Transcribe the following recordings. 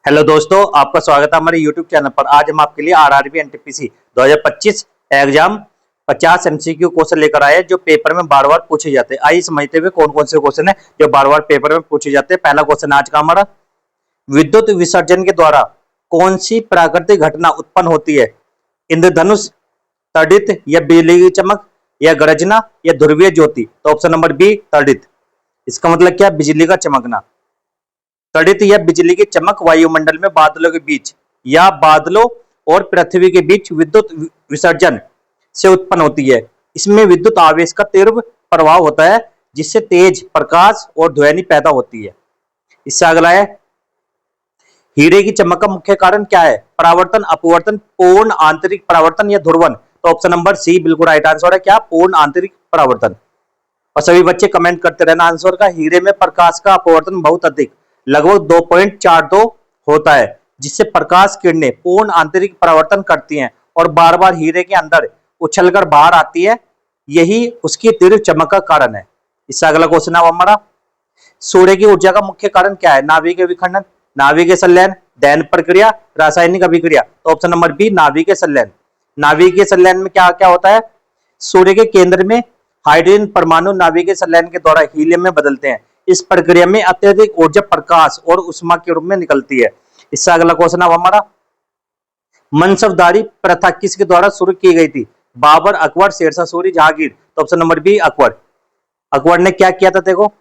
Hello दोस्तों, आपका स्वागत है हमारे YouTube चैनल पर। आज हम आपके लिए RRB NTPC 2025 exam 50 MCQ question लेकर आए हैं जो पेपर में बार बार पूछे जाते हैं। आइए समझते हुए कौन कौन से क्वेश्चन है जो बार बार पेपर में पूछे जाते हैं। पहला क्वेश्चन आज का हमारा, विद्युत विसर्जन के द्वारा कौन सी प्राकृतिक घटना उत्पन्न होती है? इंद्रधनुष, तड़ित या बिजली की चमक या गरजना या ध्रुवीय ज्योति? तो ऑप्शन नंबर बी तड़ित। इसका मतलब क्या? बिजली का चमकना। तड़ित या बिजली की चमक वायुमंडल में बादलों के बीच या बादलों और पृथ्वी के बीच विद्युत विसर्जन से उत्पन्न होती है। इसमें विद्युत आवेश का तीव्र प्रभाव होता है जिससे तेज प्रकाश और ध्वनि पैदा होती है। इससे अगला है, हीरे की चमक का मुख्य कारण क्या है? परावर्तन, अपवर्तन, पूर्ण आंतरिक परावर्तन या ध्रुवन? तो ऑप्शन नंबर सी बिल्कुल राइट आंसर है। क्या? पूर्ण आंतरिक परावर्तन। और सभी बच्चे कमेंट करते रहना आंसर का। हीरे में प्रकाश का अपवर्तन बहुत अधिक, लगभग 2.42 होता है, जिससे प्रकाश किरणें पूर्ण आंतरिक परावर्तन करती हैं और बार बार हीरे के अंदर उछलकर बाहर आती है। यही उसकी तीव्र चमक का कारण है। इससे अगला क्वेश्चन है हमारा, सूर्य की ऊर्जा का मुख्य कारण क्या है? नाभिकीय विखंडन, नाभिकीय संलयन, दहन प्रक्रिया, रासायनिक अभिक्रिया? तो ऑप्शन नंबर बी नाभिकीय संलयन। नाभिकीय संलयन में क्या क्या होता है? सूर्य के केंद्र में हाइड्रोजन परमाणु नाभिकीय संलयन के द्वारा हीलियम में बदलते हैं। इस प्रक्रिया में अत्यधिक ऊर्जा प्रकाश और उष्मा के रूप में निकलती है। इससे अगला क्वेश्चन है हमारा, मनसबदारी प्रथा किसके द्वारा शुरू की गई थी? बाबर, अकबर, शेरशाह सूरी, जहांगीर? तो option number B Akbar. Akbar ने क्या किया था? देखो,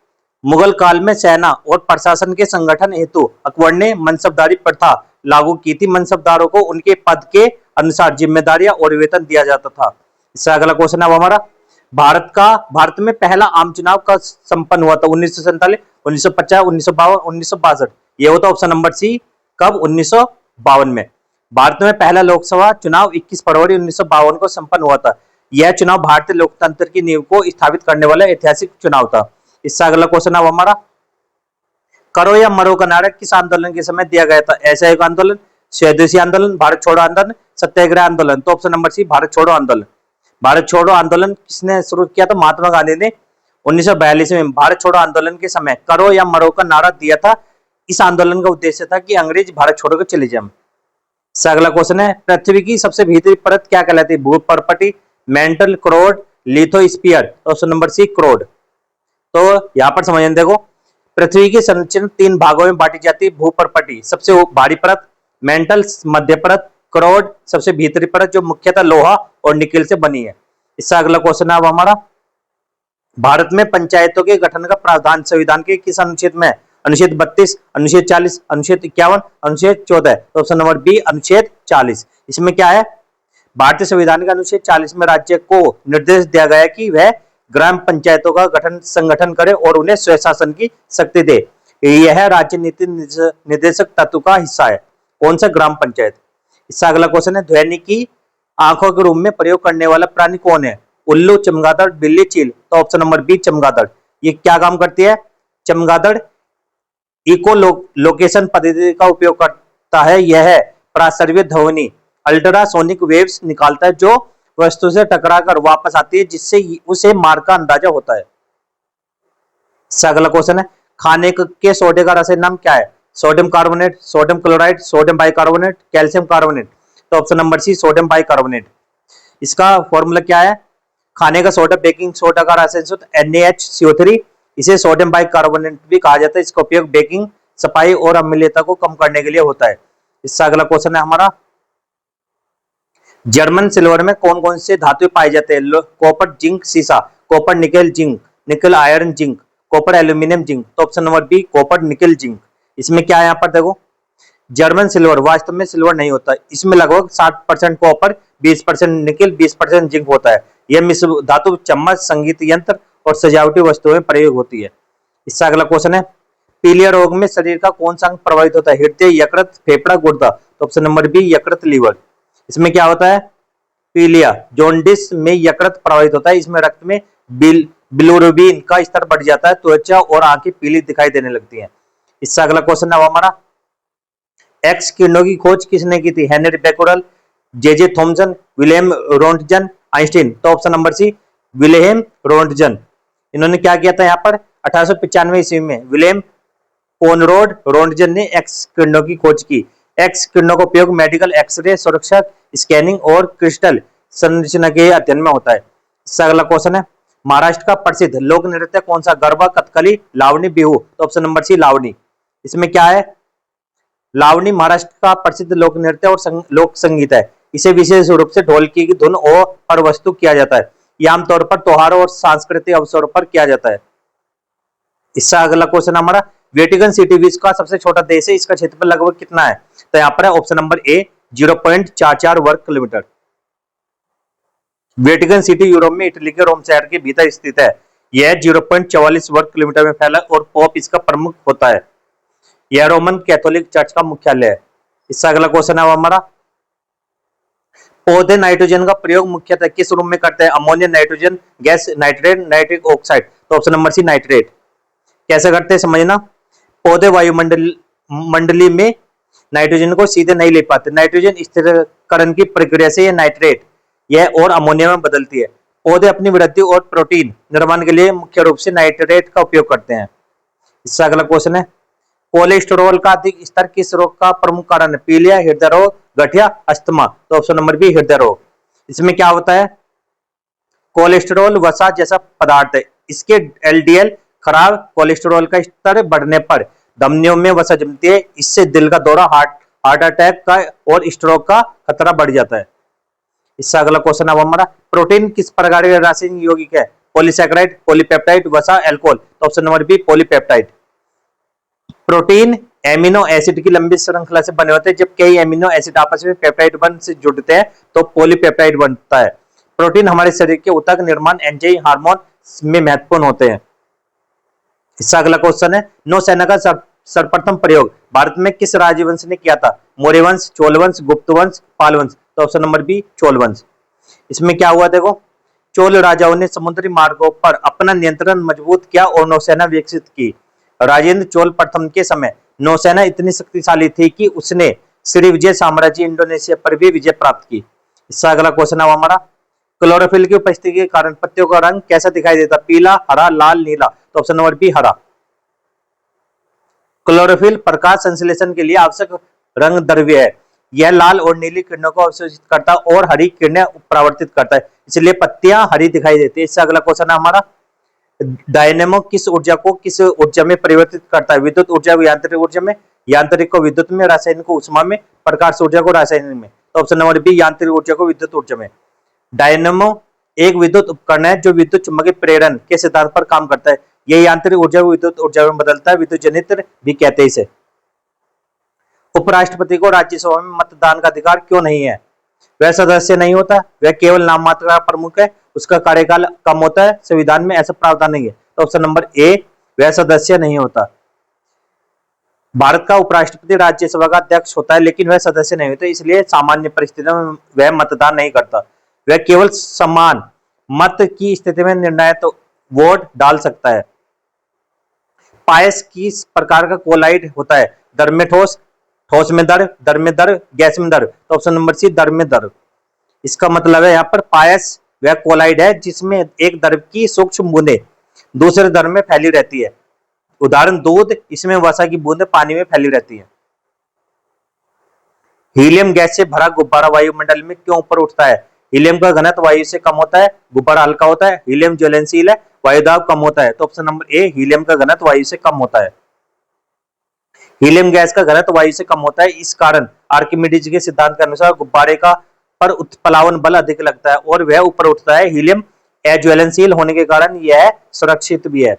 मुगल काल में सेना और प्रशासन के संगठन हेतु अकबर ने मनसबदारी प्रथा लागू की थी। मनसबदारों को उनके पद के अनुसार जिम्मेदारियां और वेतन दिया जाता था। इससे अगला क्वेश्चन है हमारा, भारत में पहला आम चुनाव कब संपन्न हुआ था? 1947, 1950, 1952, 1962? ये होता ऑप्शन नंबर सी। कब? 1952 में। भारत में पहला लोकसभा चुनाव 21 फरवरी 1952 को संपन्न हुआ था। यह चुनाव भारतीय लोकतंत्र की नींव को स्थापित करने वाला ऐतिहासिक चुनाव था। इससे अगला क्वेश्चन है हमारा, करो या मरो का नारा किस आंदोलन के समय दिया गया था? असहयोग आंदोलन, स्वदेशी आंदोलन, भारत छोड़ो आंदोलन, सत्याग्रह आंदोलन? तो ऑप्शन नंबर सी भारत छोड़ो आंदोलन। भारत छोड़ो आंदोलन किसने शुरू किया था? महात्मा गांधी ने 1942 में भारत छोड़ो आंदोलन के समय करो या मरो का नारा दिया था। इस आंदोलन का उद्देश्य था कि अंग्रेज भारत छोड़कर चले जाएं। अगला क्वेश्चन है, पृथ्वी की सबसे भीतरी परत क्या कहलाती है? भूपर्पटी, मेंटल, क्रोड, लिथोस्फीयर? ऑप्शन नंबर सी क्रोड। तो यहां पर समझें, देखो, पृथ्वी की संरचना 3 भागों में बांटी जाती है। भूपर्पटी सबसे भारी परत, मेंटल मध्य परत, क्रोड सबसे भीतरी परत जो मुख्यतः लोहा और निकेल से बनी है। इससे अगला क्वेश्चन है हमारा, भारत में पंचायतों के गठन का प्रावधान संविधान के किस अनुच्छेद में? अनुच्छेद 32, अनुच्छेद 40, अनुच्छेद 51, अनुच्छेद 14? तो ऑप्शन नंबर बी अनुच्छेद 40। इसमें क्या है? भारतीय संविधान के अनुच्छेद 40 में राज्य को निर्देश दिया गया है कि वह ग्राम पंचायतों का गठन संगठन करे और उन्हें स्वशासन की शक्ति दे। यह राज्य नीति निर्देशक तत्व का हिस्सा है। कौन सा? ग्राम पंचायत। इससे अगला क्वेश्चन है, ध्वनि की आंखों के रूप में प्रयोग करने वाला प्राणी कौन है? उल्लू, चमगादड़, बिल्ली, चील? तो ऑप्शन नंबर बी चमगादड़। ये क्या काम करती है? चमगादड़ इको लोकेशन पद्धति का उपयोग करता है। यह प्रासर्व्य ध्वनि अल्ट्रासोनिक वेव्स निकालता है जो वस्तु से टकराकर वापस आती है, जिससे उसे मार का अंदाजा होता है। अगला क्वेश्चन है, खाने के सोडे का रासायनिक नाम क्या है? Sodium carbonate, sodium chloride, sodium bicarbonate, calcium carbonate? तो option number C sodium bicarbonate. इसका फॉर्मूला क्या है? खाने का सोडा, बेकिंग सोडा का रासायनिक सूत्र NaHCO3। इसे सोडियम बाइकार्बोनेट भी कहा जाता है। इसका उपयोग बेकिंग, सफाई और अम्लीयता को कम करने के लिए होता है। इससे अगला क्वेश्चन है हमारा, जर्मन सिल्वर में कौन कौन से धातु पाए जाते हैं? कॉपर, जिंक, सीसा? Copper, nickel, zinc, nickel, iron, zinc, copper, aluminium, zinc? तो option number B copper, nickel, zinc. इसमें क्या है? यहाँ पर देखो, जर्मन सिल्वर वास्तव में सिल्वर नहीं होता। इसमें लगभग 60% कॉपर, 20% निकेल, 20% जिंक होता है। यह मिश्र धातु चम्मच, संगीत यंत्र और सजावटी वस्तुओं में प्रयोग होती है। इससे अगला क्वेश्चन है, पीलिया रोग में शरीर का कौन सा अंग प्रभावित होता है? हृदय, यकृत, फेफड़ा, गुर्दा? तो ऑप्शन नंबर बी यकृत, लीवर। इसमें क्या होता है? पीलिया जॉन्डिस में यकृत प्रभावित होता है। इसमें रक्त में बिलिरुबिन का स्तर बढ़ जाता है, त्वचा और आंखें पीली दिखाई देने लगती हैं। इससे अगला क्वेश्चन है हमारा, एक्स किरणों की खोज किसने की थी? Henri Becquerel, J Thomson, William Roentgen, Einstein? तो option number C William Roentgen. इन्होंने क्या किया था? यहाँ पर 1895 ईस्वी में विलियम कोनराड रोन्टगन ने एक्स किरणों की खोज की। एक्स किरणों का उपयोग मेडिकल, एक्सरे, सुरक्षा, स्कैनिंग और क्रिस्टल संरचना के अध्ययन में होता है। इससे अगला क्वेश्चन है, महाराष्ट्र का प्रसिद्ध लोक नृत्य कौन सा? गरबा, कथकली, लावनी, बिहू। तो ऑप्शन नंबर सी लावनी। इसमें क्या है? लावनी महाराष्ट्र का प्रसिद्ध लोक नृत्य और लोक संगीत है। इसे विशेष रूप से ढोलकी की धुन और पर वस्तु किया जाता है। यह आमतौर पर त्योहारों और सांस्कृतिक अवसरों पर किया जाता है। इससे अगला क्वेश्चन हमारा, वेटिकन सिटी विश्व का सबसे छोटा देश है, इसका क्षेत्रफल लगभग कितना है? तो यहाँ पर है ऑप्शन नंबर ए 0.44 वर्ग किलोमीटर। वेटिकन सिटी यूरोप में इटली के रोम शहर के भीतर स्थित है। यह 0.44 वर्ग किलोमीटर में फैला और पोप इसका प्रमुख होता है। यह रोमन कैथोलिक चर्च का मुख्यालय है। इससे अगला क्वेश्चन है हमारा, पौधे नाइट्रोजन का प्रयोग मुख्यतः किस रूप में करते हैं? Ammonia, nitrogen gas, nitrate, nitric oxide. तो ऑप्शन नंबर सी नाइट्रेट। कैसे करते हैं समझना, पौधे वायुमंडली में नाइट्रोजन को सीधे नहीं ले पाते। नाइट्रोजन स्थिरीकरण की प्रक्रिया से यह नाइट्रेट यह और अमोनिया में बदलती है। पौधे अपनी वृद्धि और प्रोटीन निर्माण के लिए मुख्य रूप से नाइट्रेट का उपयोग करते हैं। इससे अगला क्वेश्चन है, कोलेस्टेरॉल का अधिक स्तर किस रोग का प्रमुख कारण है? पीलिया, हृदय रोग, गठिया, अस्थमा। तो ऑप्शन नंबर बी हृदय रोग। इसमें क्या होता है, कोलेस्टेरॉल वसा जैसा पदार्थ है। इसके एलडीएल खराब कोलेस्टेरॉल का स्तर बढ़ने पर धमनियों में वसा जमती है। इससे दिल का दौरा, हार्ट अटैक का और स्ट्रोक का खतरा बढ़ जाता है। इससे अगला क्वेश्चन अब हमारा, प्रोटीन किस प्रकार के रासायनिक यौगिक है? पॉलीसैकेराइड, पॉलीपेप्टाइड, वसा, एल्कोहल। तो option number B polypeptide. Protein amino acid की लंबी श्रृंखला से बने होते हैं। जब कई एमिनो एसिड आपस में पेप्टाइड बंध से जुड़ते हैं तो पॉलीपेप्टाइड बनता है। प्रोटीन हमारे शरीर के ऊतक निर्माण, एंजाइम, हार्मोन में महत्वपूर्ण होते हैं। इससे अगला क्वेश्चन है, नौसेना का सर्वप्रथम प्रयोग भारत में किस राजवंश ने किया था? मौर्य वंश, चोल वंश, गुप्त वंश, पाल वंश। तो ऑप्शन नंबर बी चोल वंश। इसमें क्या हुआ देखो, चोल राजाओं ने समुद्री मार्गों पर अपना नियंत्रण मजबूत किया और नौसेना विकसित की। राजेंद्र चोल प्रथम के समय नौसेना इतनी शक्तिशाली थी कि उसने श्रीविजय साम्राज्य इंडोनेशिया पर भी विजय प्राप्त की। इससे अगला क्वेश्चन है हमारा, क्लोरोफिल की उपस्थिति के कारण पत्तियों का रंग कैसा दिखाई देता? पीला, हरा, लाल, नीला। तो ऑप्शन नंबर बी हरा। क्लोरोफिल प्रकाश संश्लेषण के लिए आवश्यक रंग द्रव्य है। यह लाल और नीली किरणों को अवशोषित करता है और हरी किरणें परावर्तित करता है, इसलिए पत्तियां हरी दिखाई देती है। इससे अगला क्वेश्चन है हमारा, डायनेमो किस ऊर्जा को किस ऊर्जा में परिवर्तित करता है? विद्युत ऊर्जा को यांत्रिक ऊर्जा में, यांत्रिक को विद्युत में, रासायनिक को ऊष्मा में, प्रकाश ऊर्जा को रासायनिक में। तो ऑप्शन नंबर बी यांत्रिक ऊर्जा को विद्युत ऊर्जा में। डायनेमो एक विद्युत उपकरण है जो विद्युत चुम्बकीय प्रेरण के सिद्धांत पर काम करता है। यह यांत्रिक ऊर्जा को विद्युत ऊर्जा में बदलता है, विद्युत जनित्र भी कहते हैं इसे। उपराष्ट्रपति को राज्यसभा में मतदान का अधिकार क्यों नहीं है? वह सदस्य नहीं होता, वह केवल नाम मात्र का प्रमुख है, उसका कार्यकाल कम होता है, संविधान में ऐसा प्रावधान नहीं है। तो ऑप्शन नंबर ए वह सदस्य नहीं होता। भारत का उपराष्ट्रपति राज्यसभा का अध्यक्ष होता है लेकिन वह सदस्य नहीं होता, इसलिए सामान्य परिस्थितियों में वह मतदान नहीं करता। वह केवल समान मत की स्थिति में निर्णायक वोट डाल सकता है। पायस किस प्रकार का कोलाइड होता है? दर में ठोस, ठोस में दर में दर, गैस में दर। तो ऑप्शन नंबर सी दर में दर। इसका मतलब है यहाँ पर पायस वह कोलाइड है जिसमें एक द्रव की सूक्ष्म बूंदें दूसरे द्रव में फैली रहती है। उदाहरण दूध, इसमें वसा की बूंदें पानी में फैली रहती है। हीलियम गैस से भरा गुब्बारा वायुमंडल में क्यों ऊपर उठता है? हीलियम का घनत्व वायु से कम होता है, गुब्बारा हल्का होता है, हीलियम ज्वलनशील है, वायुदाब कम होता है। तो ऑप्शन नंबर ए हीलियम का घनत्व वायु से कम होता है। हीलियम गैस का घनत्व वायु से कम होता है, इस कारण आर्किमिडीज के सिद्धांत के अनुसार गुब्बारे का पर उत्प्लावन बल अधिक लगता है और वह ऊपर उठता है। हीलियम अज्वलनशील होने के कारण यह सुरक्षित भी है।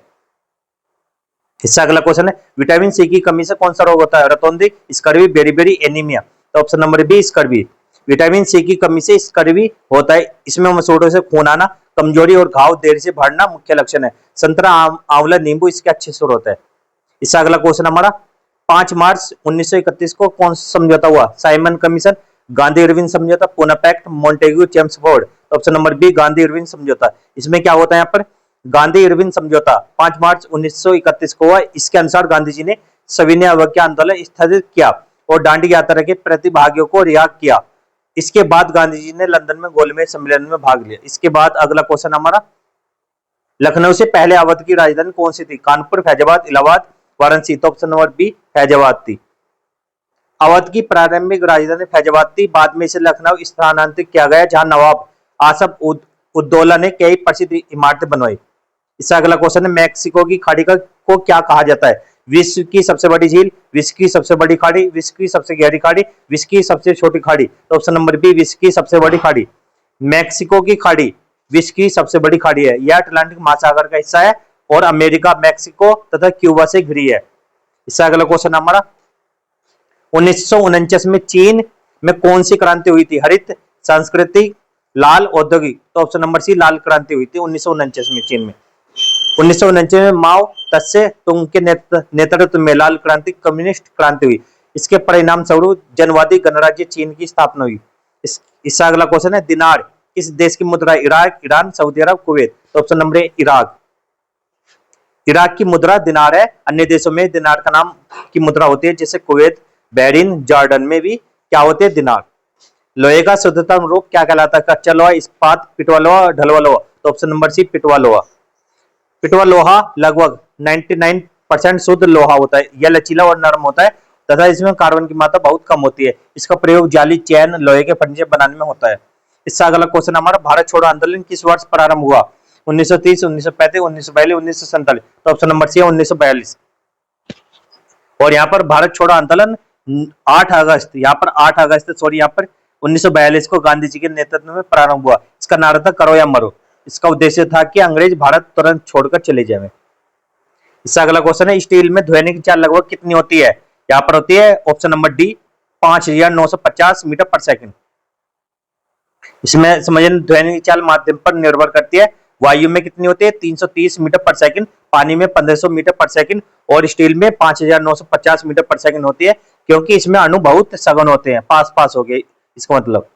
इससे अगला क्वेश्चन है, विटामिन सी की कमी से कौन सा रोग होता है? रतौंधी, स्कर्वी, बेरी एनीमिया। तो option number B scurvy. Vitamin C की कमी से स्कर्वी होता है। इसमें मसूड़ों से खून आना, कमजोरी और घाव देर से भरना मुख्य लक्षण है। संतरा, आंवला, नींबू इसके अच्छे स्रोत है। इससे अगला क्वेश्चन हमारा, 5 मार्च 1931 को कौन सा समझौता हुआ? साइमन कमीशन, गांधी इरविन समझौता, Poona pact, Montagu, Chelmsford. Option number B Gandhi Irwin समझौता। इसमें क्या होता है यहाँ पर, गांधी इरविन समझौता 5 मार्च 1931 को हुआ। इसके अनुसार गांधी जी ने सविनय अवज्ञा आंदोलन स्थगित किया और दांडी यात्रा के प्रतिभागियों को रिहा किया। इसके बाद गांधी जी ने लंदन में गोलमेज सम्मेलन में भाग लिया। इसके बाद अगला क्वेश्चन हमारा, लखनऊ से पहले अवध की राजधानी कौन सी थी? कानपुर, फैजाबाद, इलाहाबाद, वाराणसी, तो ऑप्शन नंबर बी फैजाबाद थी। अवध की प्रारंभिक राजधानी फैजाबाद थी, बाद में इसे लखनऊ स्थानांतरित किया गया, जहां नवाब आसफ उद्दौला ने कई प्रसिद्ध इमारतें बनवाई। इससे अगला क्वेश्चन है, मैक्सिको की खाड़ी को क्या कहा जाता है? विश्व की सबसे बड़ी झील, विश्व की सबसे बड़ी खाड़ी, विश्व की सबसे गहरी खाड़ी, विश्व की सबसे छोटी खाड़ी, तो ऑप्शन नंबर बी विश्व की सबसे बड़ी खाड़ी। मैक्सिको की खाड़ी विश्व की सबसे बड़ी खाड़ी है। यह अटलांटिक महासागर का हिस्सा है और अमेरिका, मैक्सिको तथा क्यूबा से घिरी है। इससे अगला क्वेश्चन हमारा, 1949 में चीन में कौन सी क्रांति हुई थी? हरित, सांस्कृतिक, लाल, औद्योगिक, तो ऑप्शन नंबर सी लाल क्रांति हुई थी 1949 में चीन में। 1949 में माओ त्से तुंग के नेतृत्व में लाल क्रांति, कम्युनिस्ट क्रांति हुई। इसके परिणाम स्वरूप जनवादी गणराज्य चीन की स्थापना हुई। इससे अगला क्वेश्चन है, दिनार किस देश की मुद्रा? इराक, ईरान, सऊदी अरब, कुवैत, तो option number A Iraq. Iraq की मुद्रा दिनार है। अन्य देशों में दिनार का नाम की मुद्रा होती है, जैसे कुवैत, बहरीन, जॉर्डन में भी क्या होते हैं? दिनार। लोहे का शुद्धतम रूप क्या कहलाता है? कच्चा लोहा, इस्पात, पिटवा लोहा, ढलवा लोहा, तो ऑप्शन नंबर सी पिटवा लोहा। पिटवा लोहा लगभग 99% शुद्ध लोहा होता है। यह लचीला और नरम होता है तथा इसमें कार्बन की मात्रा बहुत कम होती है। इसका प्रयोग जाली, चैन, लोहे के फर्नीचर बनाने में होता है। इससे अगला क्वेश्चन हमारा, भारत छोड़ो आंदोलन किस वर्ष प्रारंभ हुआ? 1930, 1935, 1942, 1947, तो ऑप्शन नंबर सी है 1942। और यहाँ पर भारत छोड़ो आंदोलन 8 अगस्त, यहाँ पर 8 अगस्त सॉरी यहाँ पर 1942 को गांधी जी के नेतृत्व में प्रारंभ हुआ। इसका नारा था करो या मरो। इसका उद्देश्य था कि अंग्रेज भारत तुरंत छोड़कर चले जाए। इससे अगला क्वेश्चन है, स्टील में ध्वनिक चाल लगभग कितनी होती है? यहाँ पर होती है ऑप्शन नंबर डी 5950 मीटर पर सेकंड। इसमें समझिए ध्वनिक चाल माध्यम पर निर्भर करती है। वायु में कितनी होती है? 330 मीटर पर सेकंड, पानी में 1500 मीटर पर सेकंड और स्टील में 5950 मीटर पर सेकंड होती है, क्योंकि इसमें अणु बहुत सघन होते हैं। पास पास हो गए इसका मतलब।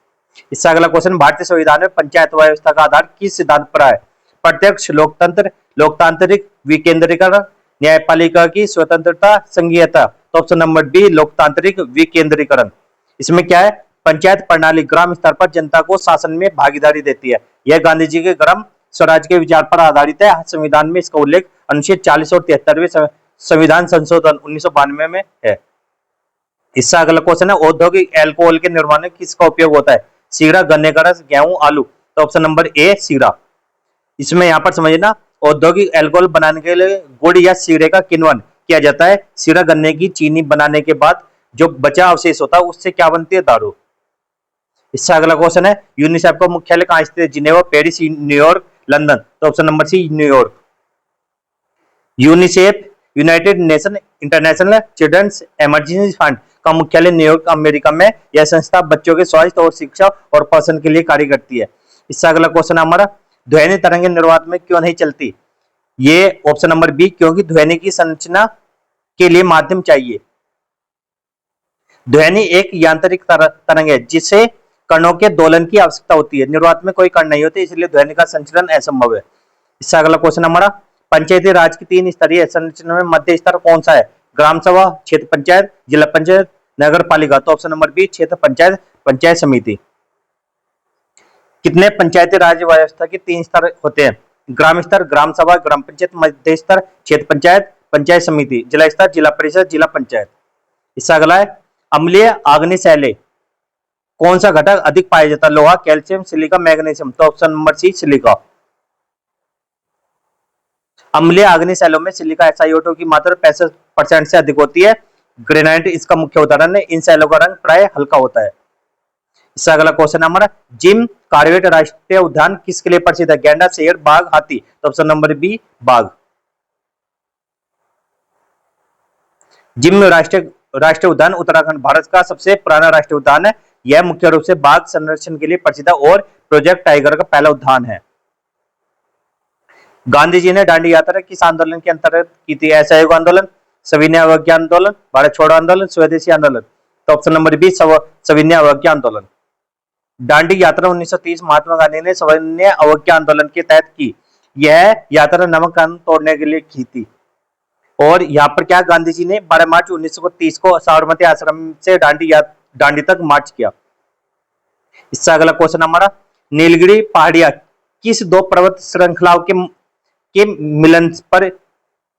इससे अगला क्वेश्चन, भारतीय संविधान में पंचायत व्यवस्था का आधार किस सिद्धांत पर है? प्रत्यक्ष लोकतंत्र, लोकतांत्रिक विकेंद्रीकरण, न्यायपालिका की स्वतंत्रता, संघीयता, तो ऑप्शन नंबर बी लोकतांत्रिक विकेंद्रीकरण। इसमें क्या है? पंचायत प्रणाली ग्राम स्तर पर जनता को शासन में भागीदारी देती है। यह गांधी जी के ग्राम स्वराज के विचार पर आधारित है। संविधान में इसका उल्लेख अनुच्छेद 40 और 73वें संविधान संशोधन 1992 में है। इससे अगला क्वेश्चन है, औद्योगिक एल्कोहल के निर्माण में किसका उपयोग होता है? सीरा, गन्ने का रस, गेहूं, आलू, तो ऑप्शन नंबर ए सीरा। इसमें यहाँ पर समझना, औद्योगिक एल्कोहल बनाने के लिए गुड़ या सीरे का किण्वन किया जाता है। सीरा गन्ने की चीनी बनाने के बाद जो बचा अवशेष होता है उससे क्या बनती है? दारू। इससे अगला क्वेश्चन है, यूनिसेफ का मुख्यालय कहाँ स्थित है? जिनेवा, पेरिस, न्यूयॉर्क, लंदन, तो option number C New York. UNICEF United Nation International children's emergency fund का मुख्यालय न्यूयॉर्क अमेरिका में। यह संस्था बच्चों के स्वास्थ्य और शिक्षा और पोषण के लिए कार्य करती है। इससे अगला क्वेश्चन हमारा, ध्वनि तरंगे निर्वात में क्यों नहीं चलती? ये ऑप्शन नंबर बी क्योंकि ध्वनि की संरचना के लिए माध्यम चाहिए। ध्वनि एक यांत्रिक तरंग है जिसे कणों के दोलन की आवश्यकता होती है। निर्वात में कोई कण नहीं होते, इसलिए ध्वनि का संचलन असंभव है। इससे अगला क्वेश्चन हमारा, पंचायती राज की 3 स्तरीय संरचना में मध्य स्तर कौन सा है? ग्राम सभा, क्षेत्र पंचायत, जिला पंचायत, नगर पालिका, तो ऑप्शन नंबर बी क्षेत्र पंचायत, पंचायत समिति। कितने पंचायती राज व्यवस्था के 3 स्तर होते हैं? ग्राम स्तर, ग्राम सभा, ग्राम पंचायत, मध्य स्तर, क्षेत्र पंचायत, पंचायत समिति, जिला स्तर, जिला परिषद, जिला पंचायत। इससे अगला है, अम्लीय अग्निशैले कौन सा घटक अधिक पाया जाता है? लोहा, कैल्शियम, सिलिका, मैग्नीशियम, तो ऑप्शन नंबर सी सिलिका। अम्लीय अग्निशैलों में सिलिका SiO2 की मात्रा 65% से अधिक होती है। ग्रेनाइट इसका मुख्य उदाहरण है। इन शैलों का रंग प्राय हल्का होता है। इससे अगला क्वेश्चन हमारा, जिम कॉर्बेट राष्ट्रीय उद्यान किसके लिए प्रसिद्ध है? गैंडा, शेर, बाघ, हाथी, तो ऑप्शन नंबर बी बाघ। जिम राष्ट्रीय उद्यान उत्तराखंड भारत का सबसे पुराना राष्ट्रीय उद्यान है। यह मुख्य रूप से बाघ संरक्षण के लिए प्रसिद्ध है और प्रोजेक्ट टाइगर का पहला उद्यान है। गांधी जी ने दांडी यात्रा किस आंदोलन के अंतर्गत की थी? असहयोग आंदोलन, सविनय अवज्ञा आंदोलन, भारत छोड़ो आंदोलन, स्वदेशी आंदोलन, तो ऑप्शन नंबर बी सविनय अवज्ञा आंदोलन। दांडी यात्रा 1930 महात्मा गांधी ने सविनय अवज्ञा आंदोलन के तहत की। यह यात्रा नमक कानून तोड़ने के लिए की थी। और यहाँ पर क्या, गांधी जी ने 12 मार्च 1930 को साबरमती आश्रम से दांडी तक मार्च किया। इससे अगला क्वेश्चन हमारा, नीलगिरी पहाड़ियां किस 2 पर्वत श्रृंखलाओं के मिलन पर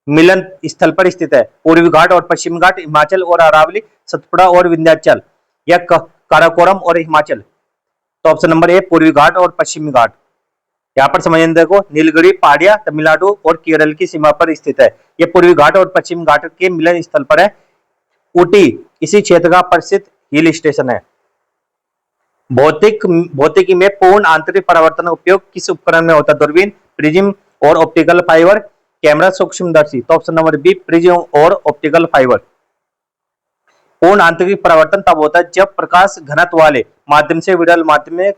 मिलन स्थल पर स्थित है? पूर्वी घाट और पश्चिमी घाट, हिमाचल और अरावली, सतपुड़ा और विंध्याचल, या काराकोरम और हिमाचल? तो ऑप्शन नंबर ए पूर्वी घाट और पश्चिमी घाट। यहाँ पर समझने देखो, नीलगिरी पहाड़ियां तमिलनाडु और केरल की सीमा पर स्थित है। यह पूर्वी घाट और पश्चिमी घाट के मिलन स्थल पर है। ऊटी इसी क्षेत्र का प्रसिद्ध हिल स्टेशन है। भौतिकी में पूर्ण आंतरिक परावर्तन उपयोग किस उपकरण में होता है? दूरबीन, प्रिज्म और ऑप्टिकल फाइबर, कैमरा, सूक्ष्मदर्शी। तो ऑप्शन नंबर बी प्रिज्म और ऑप्टिकल फाइबर। पूर्ण आंतरिक परावर्तन तब होता है जब प्रकाश घनत्व वाले माध्यम से विरल माध्यम में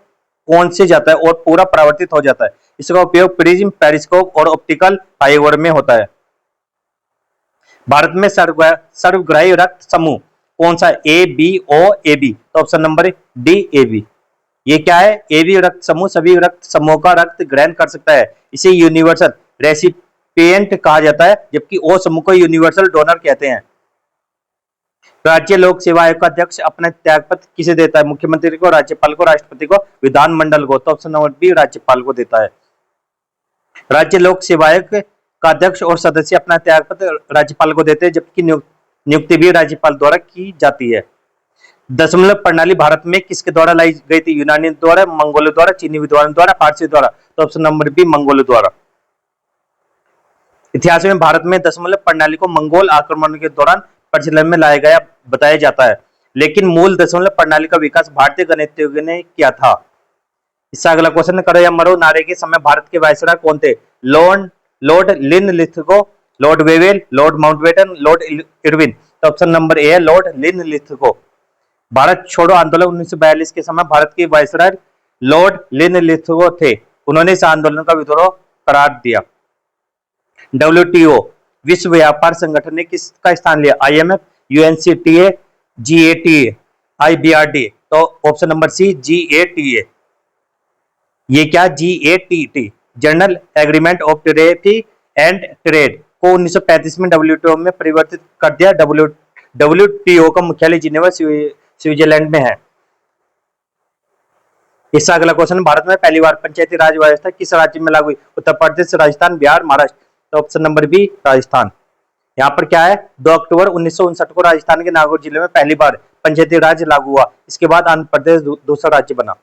कोण से जाता है और पूरा परावर्तित हो जाता है। इसका उपयोग प्रिज्म, पेरिस्कोप और ऑप्टिकल फाइबर में होता है। भारत में सर्वग्राही रक्त समूह कौन सा? A, B, O, A B. तो option number D A B. ये क्या है? ए बी रक्त समूह सभी रक्त समूह का रक्त ग्रहण कर सकता है। इसे यूनिवर्सल रेसिपिएंट कहा जाता है, जबकि ओ समूह को यूनिवर्सल डोनर कहते हैं। राज्य लोक सेवा आयोग का अध्यक्ष अपना त्यागपत्र किसे देता है? मुख्यमंत्री को, राज्यपाल को, राष्ट्रपति को, विधानमंडल को? तो ऑप्शन नंबर बी राज्यपाल को देता है। राज्य लोक सेवा आयोग का अध्यक्ष और सदस्य अपना त्यागपत्र राज्यपाल को देते हैं, जबकि नियुक्ति भी राज्यपाल द्वारा की जाती है। दशमलव प्रणाली भारत में किसके द्वारा लाई गई थी? यूनानियों द्वारा, मंगोलों द्वारा, चीनी विद्वानों द्वारा, फारसी द्वारा? तो ऑप्शन नंबर बी मंगोलों द्वारा। इतिहास में भारत में दशमलव प्रणाली को मंगोल आक्रमण के दौरान प्रचलन में लाया गया बताया जाता है, लेकिन मूल दशमलव प्रणाली का विकास भारतीय गणितज्ञों ने किया था। इससे अगला क्वेश्चन, करो या मरो नारे के समय भारत के वायसराय कौन थे? Lord Linlithgow, Lord Wavell, Lord Mountbatten, Lord Irwin? तो ऑप्शन नंबर ए है लॉर्ड लिनलिथगो। भारत छोड़ो आंदोलन 1942 के समय भारत के वायसराय लॉर्ड लिनलिथगो थे। उन्होंने इस आंदोलन का विद्रोह करार दिया। WTO विश्व व्यापार संगठन ने किसका स्थान लिया? IMF, UNCTA, GATA, IBRD? तो ऑप्शन नंबर सी GATA। ये क्या? GATT general agreement of tariff and trade को 1935 में WTO में परिवर्तित कर दिया। WTO का मुख्यालय जिनेवा स्विट्जरलैंड में है। इससे अगला क्वेश्चन, भारत में पहली बार पंचायती राज व्यवस्था किस राज्य में लागू हुई? उत्तर प्रदेश, राजस्थान, बिहार, महाराष्ट्र? तो ऑप्शन नंबर बी राजस्थान। यहाँ पर क्या है? 2 अक्टूबर 1959 को राजस्थान के नागौर जिले में पहली बार पंचायती राज लागू हुआ। इसके बाद आंध्र प्रदेश दूसरा राज्य बना।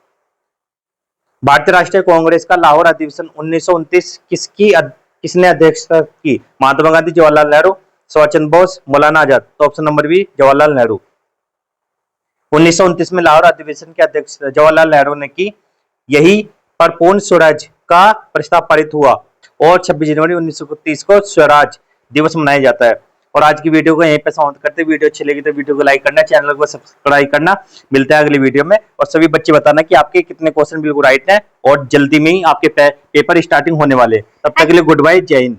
भारतीय राष्ट्रीय कांग्रेस का लाहौर अधिवेशन 1929 किसने अध्यक्षता की? महात्मा गांधी, जवाहरलाल नेहरू, सुभाष चंद्र बोस, मौलाना आजाद? तो option number B Jawaharlal Nehru. 1929 में लाहौर अधिवेशन की अध्यक्षता जवाहरलाल नेहरू ने की। यही पर पूर्ण स्वराज का प्रस्ताव पारित हुआ और 26 जनवरी 1930 को स्वराज दिवस मनाया जाता है। और आज की वीडियो को यहीं पे समाप्त करते हैं। वीडियो अच्छी लगी तो वीडियो को लाइक करना, चैनल को सब्सक्राइब करना। मिलते हैं अगली वीडियो में। और सभी बच्चे बताना कि आपके कितने क्वेश्चन बिल्कुल राइट हैं और जल्दी में ही आपके पेपर स्टार्टिंग होने वाले हैं। तब तक के लिए गुड बाय, जय हिंद।